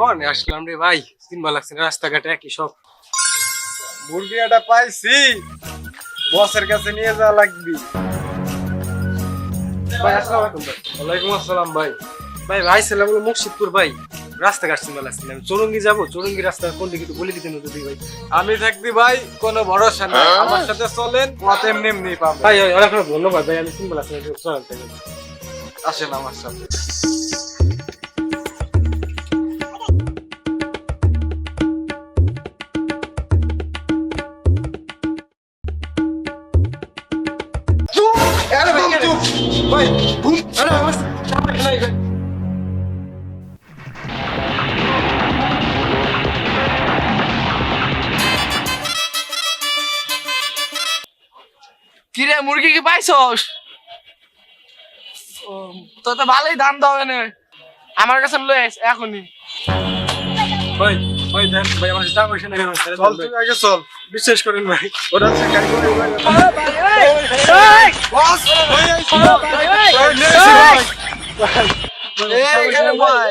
কোন আসলাম রে ভাই, চিনবা লাগছে না রাস্তাঘাটে একই সব। মুরগিটা পাইছি, বসের কাছে নিয়ে যাওয়া লাগবি। ভাই আসসালামু আলাইকুম ভাই। ওয়ালাইকুম আসসালাম ভাই। ভাই ভাই ছিলাম হলো মুর্শিদপুর ভাই, রাস্তাঘাট চিনবা লাগছে না। চৌরঙ্গি যাবো, চৌরঙ্গি রাস্তা কোন দিকে একটু বলে দিতেন যদি ভাই। আমি থাকবি ভাই, কোনো ভরসা নাই। আমার সাথে চলেন, পথ এমনি এমনি পাবেন। ভাই অনেক অনেক ধন্যবাদ ভাই, আমি চিনবা লাগছে না। চলেন তাহলে। আসেন আমার সাথে। একদম চুপ ভাই, ঘুম। আরে আমার সামনে নাই ভাই। কিরে মুরগি কি পাইছস? তো তো ভালোই দাম দাও না, আমার কাছে লয়ে আস এখনই। ভাই ভাই দেন ভাই, আমার টাকা পয়সা নাই ভাই। চল তুই আগে চল। বিশ্বাস করেন ভাই। ওটা হচ্ছে গাড়ি করে ভাই। বস ভাই আইছি ভাই।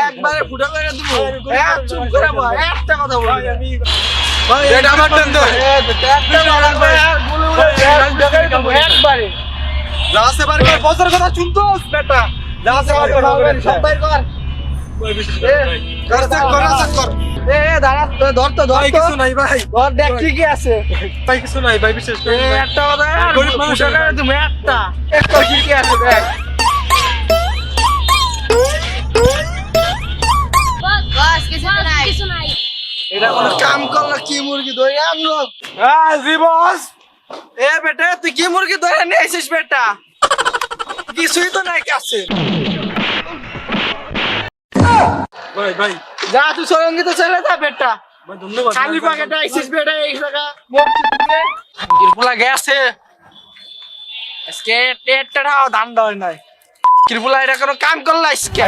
একবারে ফুটা করে দিব। চুপ করে বল, একটা কথা বল। ভাই এটা আমার টেন্ডার। একবারে লাসে বার কর, বসের কথা শুনতোস বেটা? লাসে বার কর, সব বাইর কর। ভাই বিশ্বাস করেন ভাই। কর চেক কর। দাঁড়া, ধর তো ধর ভাই তো কিছু নাই ভাই। ধর, দেখ কি কি আছে। ভাই কিছু নাই ভাই, বিশ্বাস করেন ভাই। একটা কথা গরিব মানুষ ফুটা করে তুমি একটা কি কি আছে দেখ। বস কিছু নাই এটা কোনো কাম করলো কি মুরগি ধরে আনলো? হ্যাঁ জি বস। এ বেটা তুই কি মুরগি ধরে নিয়ে আসিস বেটা? কিছুই তো নাই কাছে। ভাই ভাই যা তুই সরঙ্গিত চলে যা বেটা। ভাই ধন্যবাদ। খালি পাকেটে আইসিস বেটা এই জায়গা কিরপুলা গেছে আজকে টেটটা দাম দেওয়া নাই। কিরপুলা এটা কোনো কাম করলো আজকে।